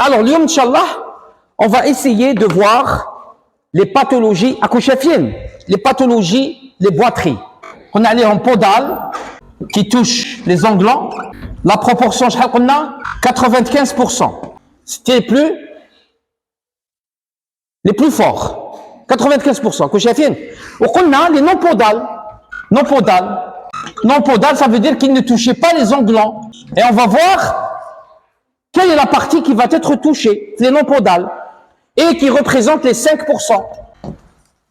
Alors, اليوم Inch'Allah, on va essayer de voir les pathologies accouchefiennes, les pathologies, les boiteries. On a allé en podal qui touche les ongles. La proportion, je qu'on a 95%. C'était les plus forts. 95%. Accouchefiennes. On a les non podales. Non podales. Non podales, ça veut dire qu'ils ne touchaient pas les ongles. Et on va voir quelle est la partie qui va être touchée, les non podales, et qui représente les 5%.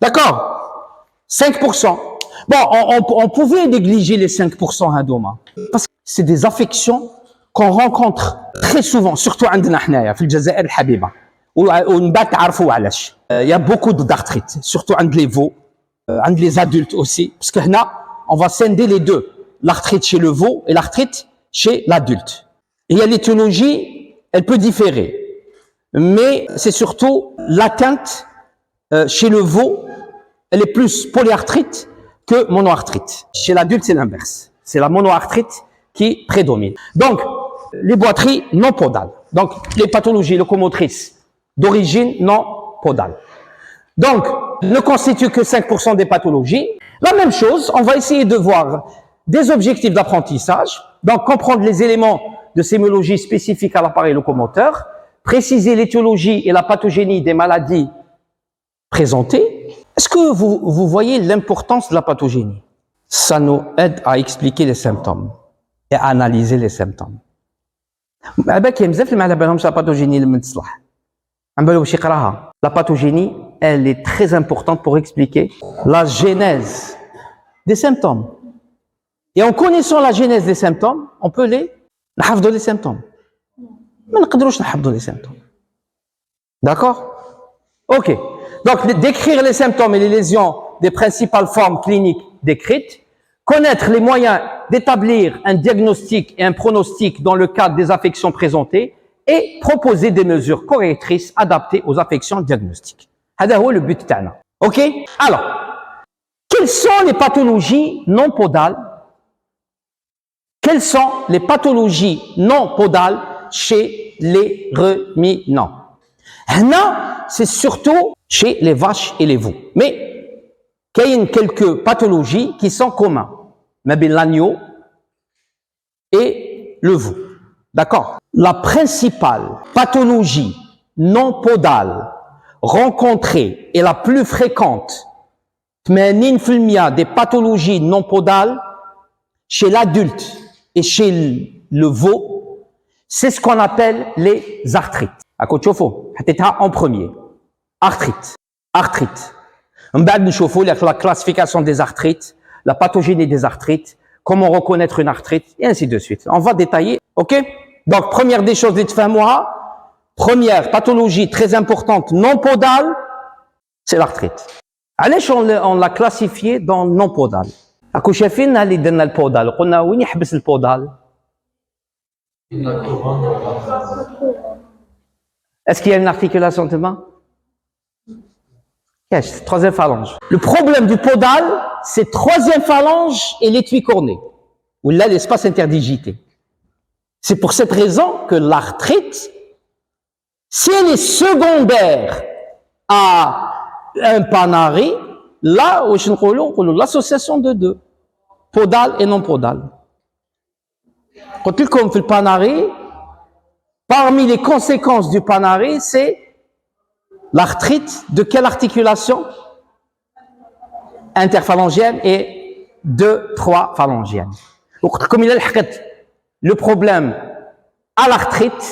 D'accord? 5%. Bon, on pouvait négliger les 5% à Doma, parce que c'est des affections qu'on rencontre très souvent, surtout عندنا حنايا في الجزائر الحبيبة. ومن بعد تعرفوا علاش. Il y a beaucoup d'arthrite, surtout عند les veaux, عند les adultes aussi, parce que هنا on va scinder les deux, l'arthrite chez le veau et l'arthrite chez l'adulte. Il y a l'étiologie, elle peut différer, mais c'est surtout l'atteinte chez le veau, elle est plus polyarthrite que monoarthrite. Chez l'adulte, c'est l'inverse. C'est la monoarthrite qui prédomine. Donc, les boiteries non podales. Donc, les pathologies locomotrices d'origine non podale. Donc, ne constituent que 5% des pathologies. La même chose, on va essayer de voir des objectifs d'apprentissage. Donc, comprendre les éléments de sémiologie spécifiques à l'appareil locomoteur, préciser l'étiologie et la pathogénie des maladies présentées. Est-ce que vous voyez l'importance de la pathogénie? Ça nous aide à expliquer les symptômes et à analyser les symptômes. La pathogénie, elle est très importante pour expliquer la genèse des symptômes. Et en connaissant la genèse des symptômes, on peut نحفظوا les symptômes. ما نقدروش نحفظوا les symptômes. D'accord? Ok. Donc, décrire les symptômes et les lésions des principales formes cliniques décrites, connaître les moyens d'établir un diagnostic et un pronostic dans le cadre des affections présentées et proposer des mesures correctrices adaptées aux affections diagnostiques. هذا هو le but تاعنا. Ok? Alors, quelles sont les pathologies non podales? Quelles sont les pathologies non podales chez les ruminants? Là, c'est surtout chez les vaches et les veaux. Mais il y a quelques pathologies qui sont communes. Mais l'agneau et le veau. D'accord? La principale pathologie non podale rencontrée et la plus fréquente, 80% des pathologies non podales chez l'adulte et chez le veau, c'est ce qu'on appelle les arthrites. À côté en premier. Arthrite. Arthrite. On va la classification des arthrites, la pathogénie des arthrites, comment reconnaître une arthrite, et ainsi de suite. On va détailler, ok? Donc, première des choses, première pathologie très importante non podale, c'est l'arthrite. Allez, on l'a classifié dans non podale. Ako شايفين اللي درنا البودال قلنا وين يحبس البودال؟ Est-ce qu'il y a une articulation de main? Yes, troisième phalange. Le problème du podal, c'est troisième phalange et l'étui corné, où là l'espace interdigité. C'est pour cette raison que l'arthrite, si elle est secondaire à un panari, là, l'association de deux, podal et non podal. Quand tu comme le panari, parmi les conséquences du panari, c'est l'arthrite de quelle articulation? Interphalangienne et 2-3 phalangienne. Donc, comme il a le problème à l'arthrite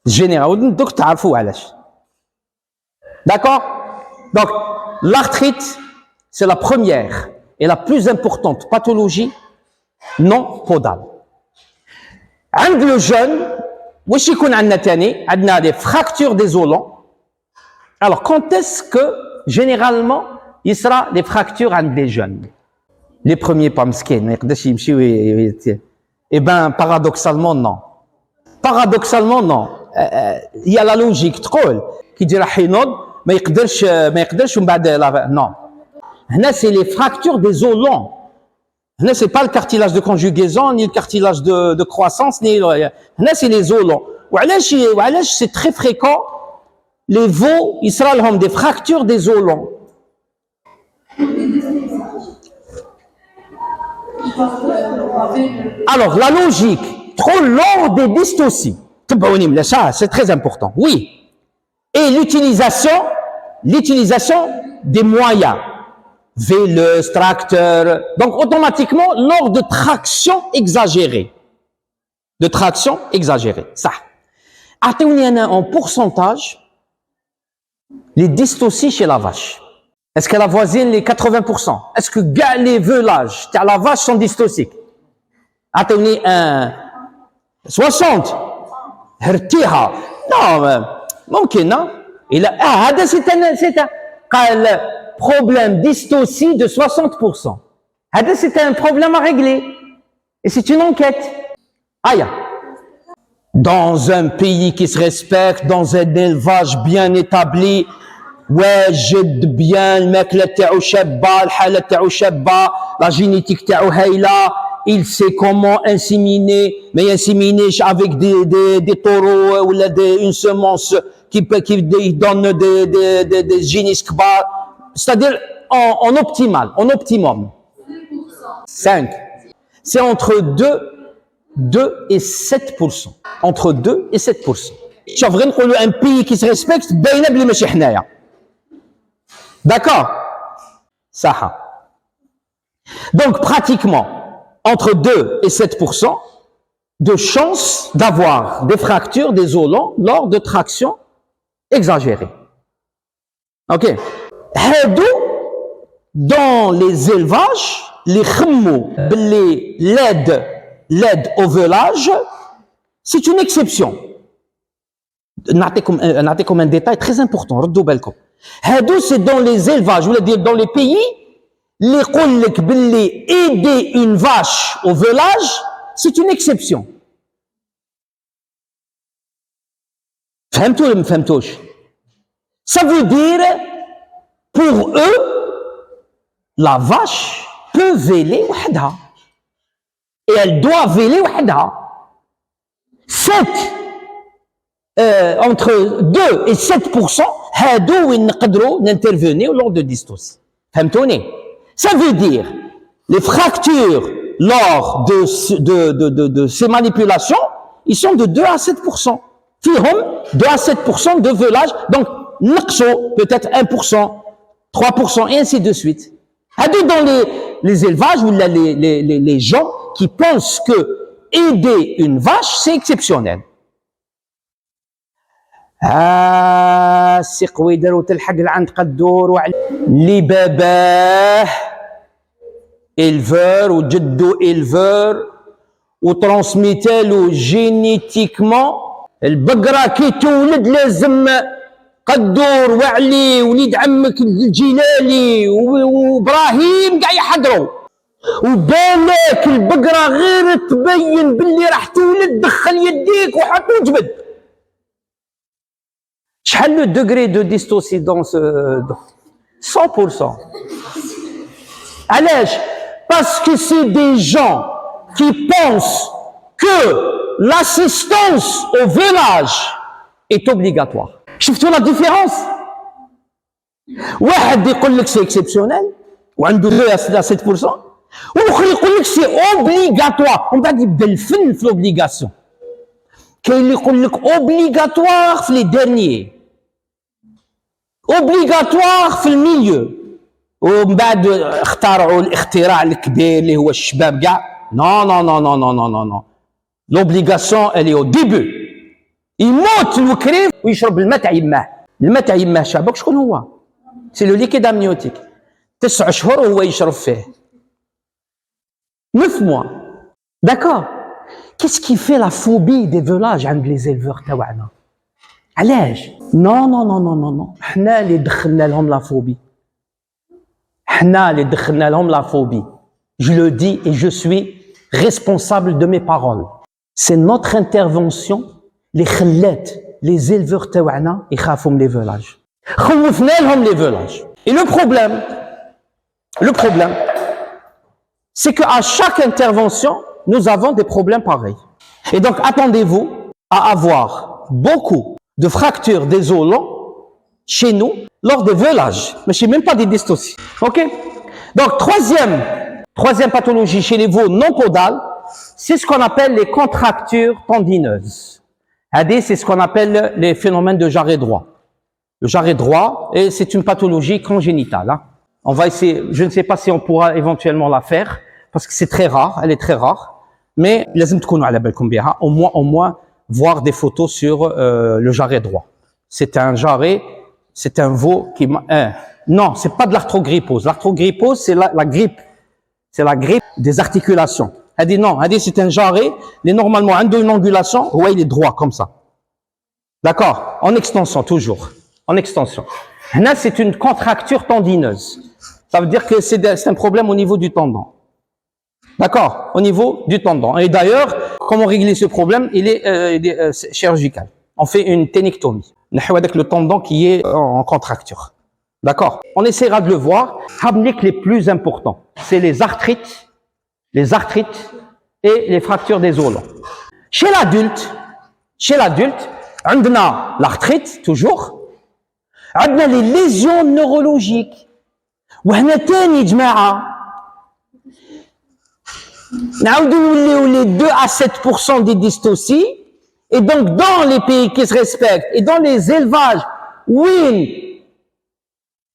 générale, donc tu as d'accord? Donc, l'arthrite, c'est la première et la plus importante pathologie non podale. عند le jeune, واش يكون عندنا تاني؟ عندنا des fractures des os. Alors, quand est-ce que, généralement, il sera des fractures عند les jeunes? Les premiers pas مسكين ما يقدرش يمشي. Eh ben, paradoxalement, non. Paradoxalement, non. Il y a la logique تقول كي يجي راح ينوض ما يقدرش ومن بعد non. هنا c'est les fractures des os longs. Ce n'est pas le cartilage de conjugaison, ni le cartilage de croissance, ni là c'est les os longs. وعلاش c'est très fréquent les veaux ils seront des fractures des os longs. Alors la logique trop lors des dystocies, ça c'est très important, oui, et l'utilisation des moyens, véleuse, tracteur, donc automatiquement lors de traction exagérée, ça. Attendez en pourcentage les dystocies chez la vache. Est-ce qu'elle avoisine les 80%? Est-ce que les veulages de la vache sont dystociques? Attendez un 60. هرتيها. Non, ممكن, non? هذا c'est un problème dystocie de 60%. هذا c'est un problème à régler. Et c'est une enquête. Aïe. Dans un pays qui se respecte, dans un élevage bien établi, واجد bien, الماكله تاعو شابه, الحاله تاعو شابه, la génétique تاعو هايله, il sait comment inséminer, mais inséminer avec des taureaux ou une semence qui donne des génisses kbar, c'est-à-dire en optimal, en optimum. 5. C'est entre 2 et 7%. Entre 2 et 7%. شوف غير نقولوا un pays qui se respecte باينه بلي ماشي حنايا. D'accord? Ça. Donc pratiquement entre 2 et 7% de chance d'avoir des fractures des os longs lors de traction exagérée. Ok? Hadou, dans les élevages, les khmou, l'aide au velage, c'est une exception. نعطيكم un détail très important, ردوا بالكم. Hadou, c'est dans les élevages, je veux dire dans les pays, les يقول لك باللي aider une vache au velage, c'est une exception. فهمتوا ولا ما فهمتوش؟ Ça veut dire, pour eux, la vache peut véler وحدها. Et elle doit véler وحدها. 7, entre 2 et 7%, هادو وين نقدروا n'intervenir lors de dystocie. فهمتوني؟ Ça veut dire, les fractures lors de ces manipulations, ils sont de 2 à 7%. فيهم 2 à 7% de velage, donc نقصوا peut-être 1%, 3% et ainsi de suite. Dans les élevages ou les gens qui pensent que aider une vache, c'est exceptionnel. سي قويدر وتلحق لعند قدور اللي باباه éleveur وجدو éleveur وترانسميتالو جينيتيكمون البقرة كي تولد لازم قدور وعلي وليد عمك الجلالي وابراهيم قاع يحضروا وبالك البقرة غير تبين باللي راح تولد دخل يديك وحط وجبد. شحال le degré de dystocie dans ce 100%. علاش؟ Parce que c'est des gens qui pensent que l'assistance au velage est obligatoire. شفتوا la différence؟ واحد يقول لك c'est exceptionnel وعنده 2 à 7%، والاخر يقول لك c'est obligatoire. ومن بعد يبدا الفن في l'obligation. كاين اللي يقول لك obligatoire في les derniers، obligatoire في الميليو، ومن بعد اخترعوا الاختراع الكبير اللي هو الشباب كاع. Non, non, non, non, non, non, non, non. L'obligation, elle est au début. يموت الوكريف ويشرب الماء تاع يماه. الماء تاع يماه شعبك شكون هو؟ سي لو ليكيد امنيوتيك. 9 شهور وهو يشرب فيه. 9 mois. D'accord. Qu'est-ce qui fait la phobie des velages عند les éleveurs تاعنا؟ علاش؟ Non, non, non, non, non, non. حنا اللي دخلنا لهم لا فوبي. حنا اللي دخلنا لهم لا فوبي. Je le dis et je suis responsable de mes paroles. C'est notre intervention اللي خلات les éleveurs تاعنا يخافوا من les velages. خوفنا لهم les velages. Et le problème, c'est qu'à chaque intervention, nous avons des problèmes pareils. Et donc, attendez-vous à avoir beaucoup de fractures des os longs chez nous lors des veulages, mais je sais même pas des dystocies. Ok? Donc, troisième pathologie chez les veaux non caudales, c'est ce qu'on appelle les contractures tendineuses. C'est ce qu'on appelle les phénomènes de jarret droit. Le jarret droit, et c'est une pathologie congénitale. Hein. On va essayer, je ne sais pas si on pourra éventuellement la faire, parce que c'est très rare, elle est très rare, mais au moins voir des photos sur le jarret droit. C'est un jarret, c'est un veau qui... non, c'est pas de l'arthrogrypose. L'arthrogrypose, c'est la grippe. C'est la grippe des articulations. Elle dit non, elle dit c'est un jarret, il est normalement une angulation, ouais, il est droit comme ça. D'accord? En extension, toujours. En extension. Là, c'est une contracture tendineuse. Ça veut dire que c'est un problème au niveau du tendon. D'accord? Au niveau du tendon. Et d'ailleurs, comment régler ce problème? Il est chirurgical. On fait une ténictomie. Avec le tendon qui est en contracture. D'accord? On essaiera de le voir. Les plus importants, c'est les arthrites et les fractures des os longs. Chez l'adulte, on a l'arthrite, toujours. On a les lésions neurologiques. وهنا تاني جماعة نعاودو نوليو les 2 à 7% des dystocies. Et donc, dans les pays qui se respectent et dans les élevages, oui,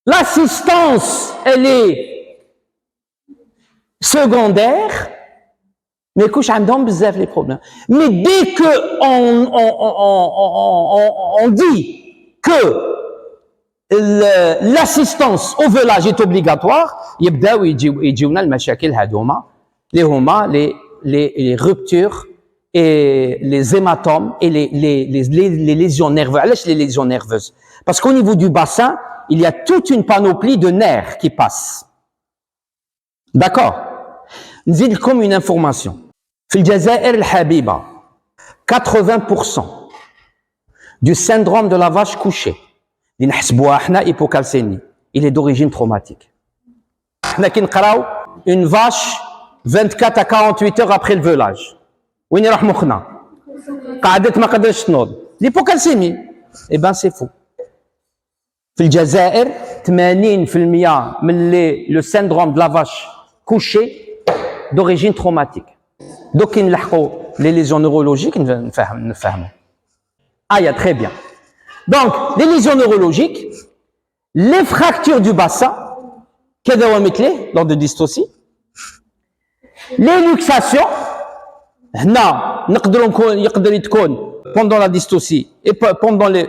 l'assistance, elle est secondaire, mais couche عندهم بزاف les problèmes. Mais dès que on dit que l'assistance au veulage est obligatoire, يبداو يجيونا المشاكل هذوما اللي هما les ruptures et les hématomes et les lésions nerveuses. Les lésions nerveuses. Parce qu'au niveau du bassin, il y a toute une panoplie de nerfs qui passent. D'accord? نزيد لكم une information. في الجزائر الحبيبة 80% du syndrome de la vache couchée اللي نحسبوها احنا hypocalcémie, il est d'origine traumatique. احنا كي نقراو une vache 24 à 48 heures après le veulage. وين يروح مخنا؟ قعدت ما قدرتش تنوض. l'hypocalcémie. Eh ben c'est faux. في الجزائر 80% من le syndrome de la vache couchée d'origine traumatique. Donc كي نلحقوا les lésions neurologiques نفهموا. Très bien. Donc les lésions neurologiques, les fractures du bassin, كذا ومثله lors de dystocie, les luxations, هنا يقدر تكون pendant la dystocie et pendant les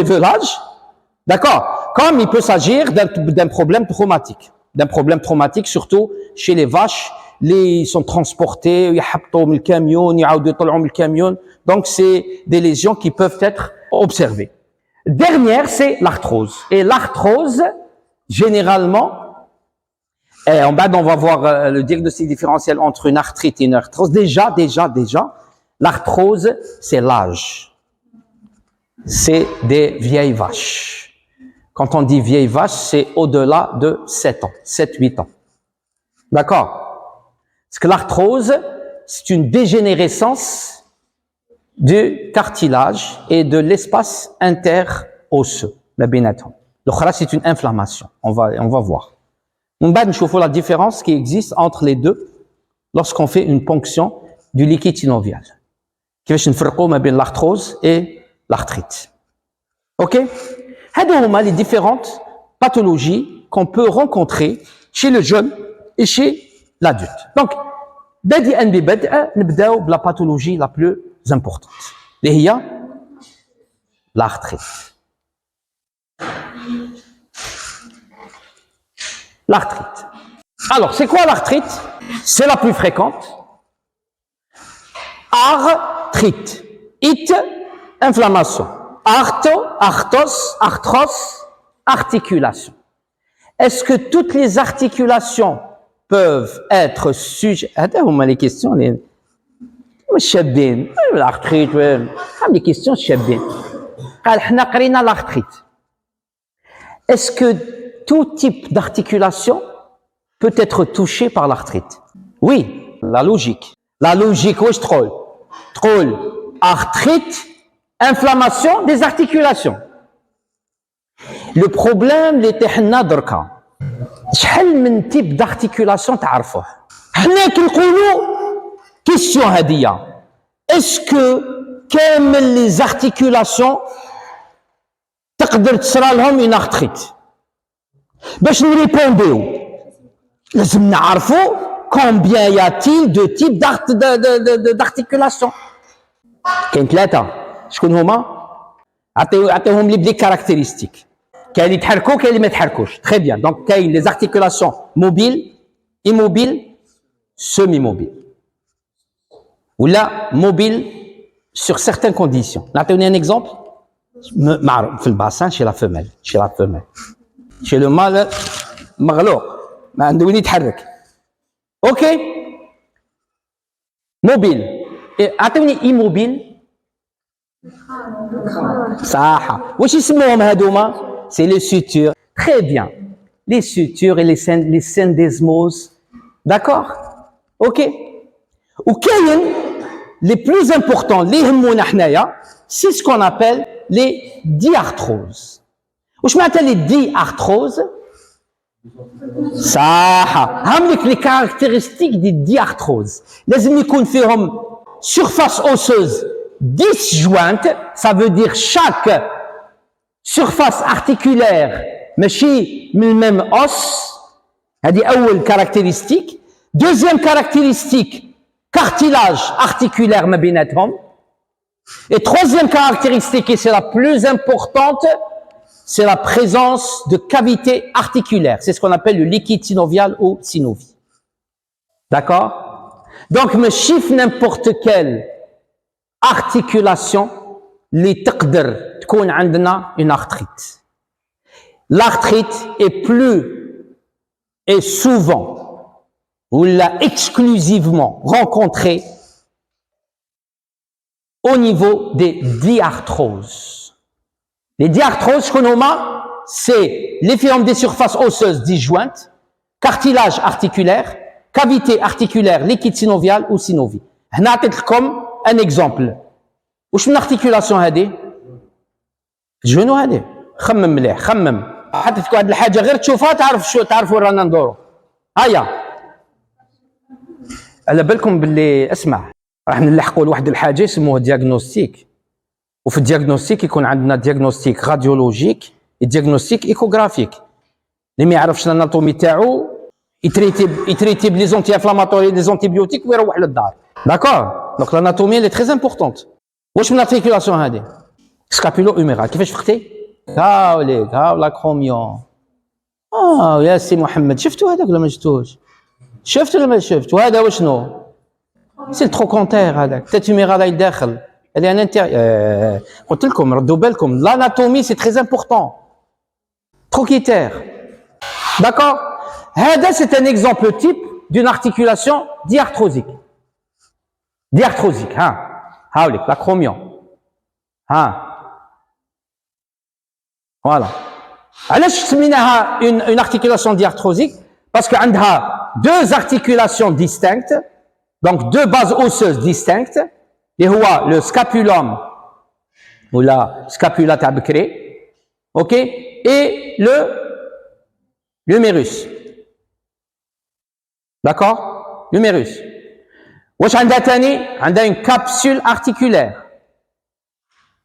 veulages, d'accord, comme il peut s'agir d'un problème traumatique, surtout chez les vaches, ils sont transportés, يحطوا من الكاميون يعاودوا يطلعوا من الكاميون, donc c'est des lésions qui peuvent être observées. Dernière, c'est l'arthrose. Et l'arthrose, généralement, et en bas, on va voir le diagnostic différentiel entre une arthrite et une arthrose. Déjà, l'arthrose, c'est l'âge. C'est des vieilles vaches. Quand on dit vieille vache, c'est au-delà de 7 ans, 7-8 ans. D'accord? Parce que l'arthrose, c'est une dégénérescence du cartilage et de l'espace interosseux. L'autre, c'est une inflammation. On va voir. On va voir la différence qui existe entre les deux lorsqu'on fait une ponction du liquide synovial. كيفاش نفرقوا ما بين l'arthrose et l'arthrite. OK? هادو هما les différentes pathologies qu'on peut rencontrer chez le jeune et chez l'adulte. Donc, بدءا ببدء نبداو بلا pathologie la plus importante. اللي هي l'arthrite. L'arthrite. Alors, c'est quoi l'arthrite? C'est la plus fréquente. Arthrite. It, inflammation. Arthros, articulation. Est-ce que toutes les articulations peuvent être sujettes? Attends, les questions, l'arthrite, les questions, l'arthrite. Est-ce que tout type d'articulation peut être touché par l'arthrite? Oui, la logique. La logique, oui, je troll. arthrite, inflammation des articulations. Le problème اللي تحنا دركا شحال من type d'articulation تعرفوه حنا كنقولوا question هدية est-ce que كامل les articulations تقدر تصرى لهم une arthrite باش نريبونديو لازم نعرفوا combien y a-t-il de types d'articulation كاين ثلاثة شكون هما عطيوهم لي بلي كاركتيرستيك كاين اللي يتحركوا كاين اللي ما يتحركوش تري بيان دونك كاين لي زارتيكولاسيون موبيل ايموبيل سيمي موبيل ولا موبيل sur certaines conditions نعطيوني ان اكزومبل معروف في الباسان شي لا فيميل شي لو مال مغلوق ما عنده وين يتحرك اوكي موبيل اعطيوني ايموبيل صح واش يسموهم هادوما c'est les sutures très bien les sutures et les syndesmoses d'accord ok وكاين les plus importants اللي يهمونا حنايا c'est ce qu'on appelle les diarthroses واش معناتها les diarthroses صح هم لك لي كاركتيرستيك دي diarthroses لازم يكون فيهم surface osseuse disjointe ça veut dire chaque surface articulaire ماشي من الميم os هذه اول caractéristique deuxième caractéristique cartilage articulaire ما بيناتهم et troisième caractéristique et c'est la plus importante c'est la présence de cavités articulaires c'est ce qu'on appelle le liquide synovial ou synovie d'accord donc ماشي n'importe quelle articulation اللي تقدر تكون عندنا une arthrite. L'arthrite est plus et souvent ou là exclusivement rencontrée au niveau des diarthroses. Les diarthroses, c'est l'éphyome des surfaces osseuses disjointes, cartilage articulaire, cavité articulaire, liquide synovial ou synovie. هنا عطيت لكم un exemple. واش من articulation هذه؟ جونو هذه خمم مليح خمم حتى تكون واحد الحاجه غير تشوفها تعرفوا رانا ندورو هيا على بالكم باللي اسمع راح نلحقوا لواحد الحاجه يسموها دياغنوستيك وفي الدياغنوستيك يكون عندنا دياغنوستيك راديولوجيك دياغنوستيك ايكوغرافيك اللي ما يعرفش الاناتومي تاعو يتريتي بلي زونتي انفلاماتوري لي زونتيبيوتيك ويروح للدار داكور دونك الاناتومي لي تري امبورطونت واش من ارتيكولاسيون هذه سكابولو اوميرال كيفاش فقتي؟ هاو ليك هاو لاكروميون يا سي محمد شفتوا هذاك ولا ما شفتوش؟ شفت ولا ما شفت؟ وهذا وشنو؟ سي التروكونتير هذاك تيت اوميرال هاي داخل هذه انا قلت لكم ردوا بالكم لاناتومي سي تري امبورطون تروكيتير داكور هذا سي ان اكزومبل تيب دون ارتيكولاسيون diarthrosique هاوليك لاكروميون voilà علاش سميناها une articulation diarthrosique parce que عندها deux articulations distinctes donc deux bases osseuses distinctes اللي هو le scapulum ou la scapula تاع بكري ok et le mérus d'accord le mérus واش عندها تاني عندها une capsule articulaire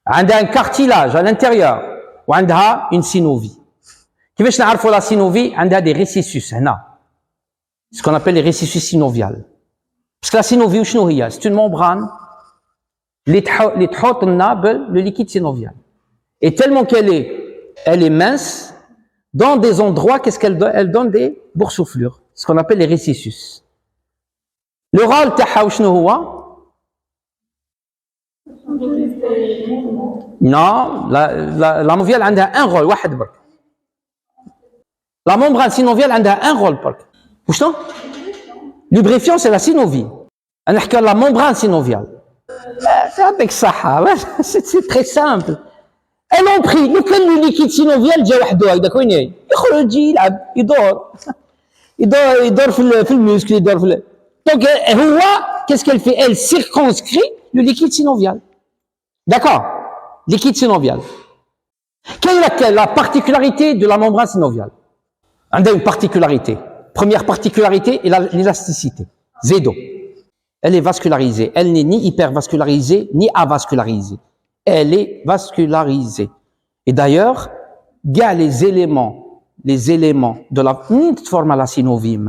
عندها un cartilage à l'intérieur وعندها une synovie كيفاش نعرفوا la synovie عندها des récissus هنا ce qu'on appelle les récissus synoviales parce que la synovie شنو هي c'est une membrane اللي تحوط لنا le liquide synovial et tellement elle est mince dans des endroits qu'est-ce qu'elle donne des boursouflures ce qu'on appelle les récissus le rôle تاعها شنو هو non la synoviale عندها un rôle واحد برك la membrane synoviale عندها un rôle برك وشنو lubrifiant c'est la synovie انا نحكي على la membrane synoviale يعطيك الصحة c'est très simple elles ont pris لو كان le liquide synovial جا وحده هكذاك وين يخرج يلعب يدور في المسكل يدور في donc هو qu'est-ce qu'elle fait elle circonscrit le liquide synovial D'accord. Liquide synovial. Quelle est la particularité de la membrane synoviale? Elle a une particularité. Première particularité, l'élasticité. Zédo. Elle est vascularisée. Elle n'est ni hypervascularisée, ni avascularisée. Elle est vascularisée. Et d'ailleurs, il y a les éléments de la... Ni de forme à la synovie,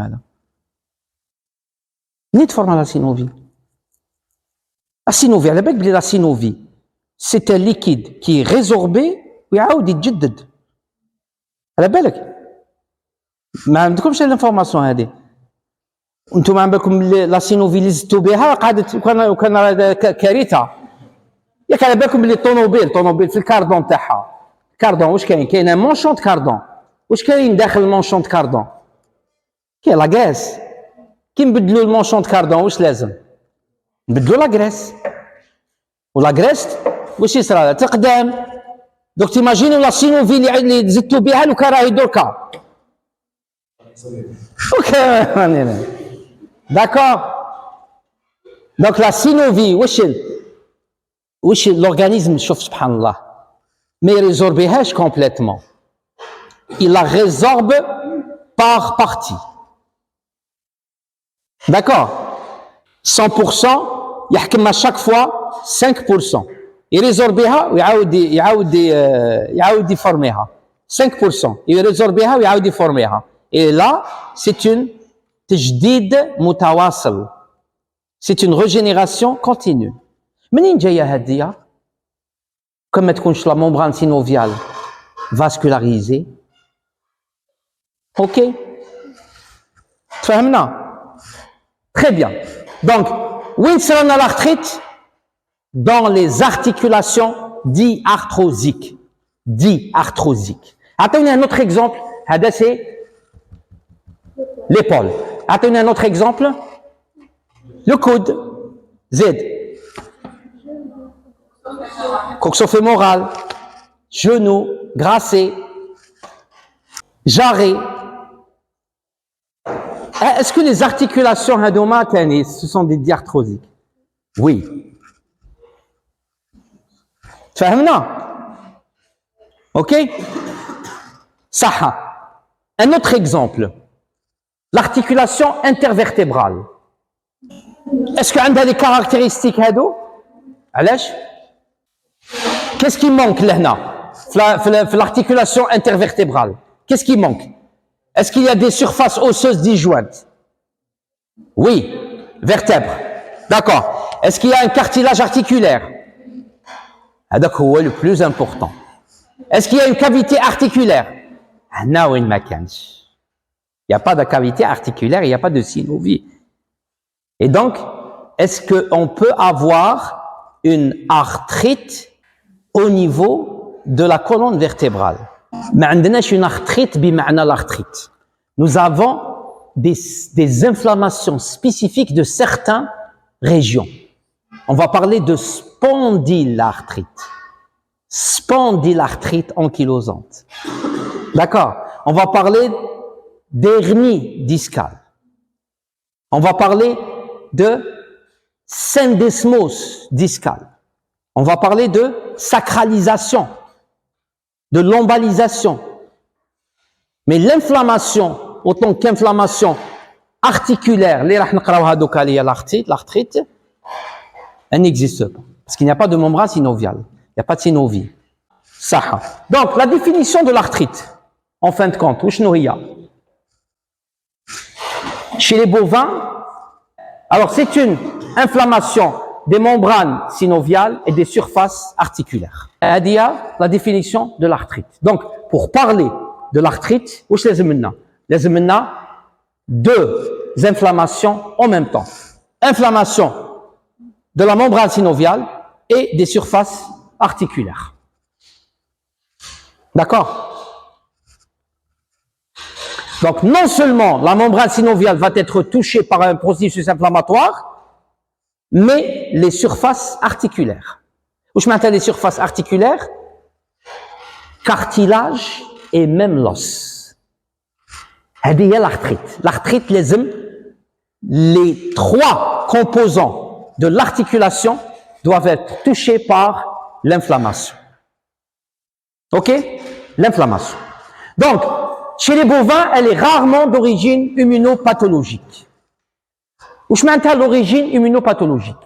ni de forme à la synovie. La synovie, elle est la synovie. C'est un liquide qui est résorbé ويعاود يتجدد. على بالك؟ ما عندكمش الانفورماسيون هذه. انتم عم بالكم لا سينوفي اللي زدتوا بها قعدت وكان كارثه. ياك على بالكم بلي الطوموبيل في الكاردون تاعها. كاردون واش كاين؟ كاين مونشون د كاردون. واش كاين داخل المونشون د كاردون؟ كاين لا غاز. كي نبدلوا المونشون د كاردون واش لازم؟ نبدلوا لا غريس. ولا غريس واش يصرى؟ تقدام. Donc t'imagines la synovie اللي زدتوا بها لو كان راهي دركا. Ok, d'accord. Donc la synovie, واش l'organisme شوف سبحان الله ما يريزوربيهاش complètement. Il la résorbe par partie. D'accord. 100% يحكم à chaque fois 5%. يريزوربيها ويعاود يفورميها 5%. يريزوربيها ويعاود يفورميها. Et là, c'est une تجديد متواصل. C'est une régénération continue. منين جايه هذه؟ comme ما تكونش la membrane synoviale vascularisée. OK. فهمنا؟ Très bien. Donc, وين صرنا l'arthrite? Dans les articulations diarthrosiques. Attendez un autre exemple. هذا c'est l'épaule. Attendez un autre exemple. Le coude. Z. Coxofémoral. Genou. Gracé. Jarret. Est-ce que les articulations hadoma, ce sont des diarthrosiques? Oui. فهمنا؟ OK? صح. Un autre exemple. L'articulation intervertébrale. Est-ce qu'elle a des caractéristiques هادو؟ علاش؟ Qu'est-ce qui manque là في l'articulation intervertébrale? Qu'est-ce qui manque? Est-ce qu'il y a des surfaces osseuses disjointes? Oui. Vertèbres. D'accord. Est-ce qu'il y a un cartilage articulaire? هذاك هو le plus important. Est-ce qu'il y a une cavité articulaire? هنا وين ما كانش. Il n'y a pas de cavité articulaire, il n'y a pas de synovie. Et donc, est-ce qu'on peut avoir une arthrite au niveau de la colonne vertébrale? ما عندناش une arthrite بمعنى l'arthrite. Nous avons des inflammations spécifiques de certaines régions. On va parler de spondylarthrite. Spondylarthrite ankylosante. D'accord. On va parler d'hernie discale. On va parler de syndesmose discale. On va parler de sacralisation, de lombalisation. Mais l'inflammation, autant qu'inflammation articulaire, l'arthrite, elle n'existe pas. Parce qu'il n'y a pas de membrane synoviale. Il n'y a pas de synovie. Saha. Donc, la définition de l'arthrite, en fin de compte, chez les bovins, alors c'est une inflammation des membranes synoviales et des surfaces articulaires. Il y a la définition de l'arthrite. Donc, pour parler de l'arthrite, les deux inflammations en même temps. Inflammation de la membrane synoviale et des surfaces articulaires. D'accord? Donc, non seulement la membrane synoviale va être touchée par un processus inflammatoire, mais les surfaces articulaires. Où je m'attends les surfaces articulaires? Cartilage et même l'os. هذه l'arthrite. L'arthrite, les trois composants de l'articulation doivent être touchés par l'inflammation. Ok? L'inflammation. Donc, chez les bovins, elle est rarement d'origine immunopathologique. Ou je m'entends l'origine immunopathologique.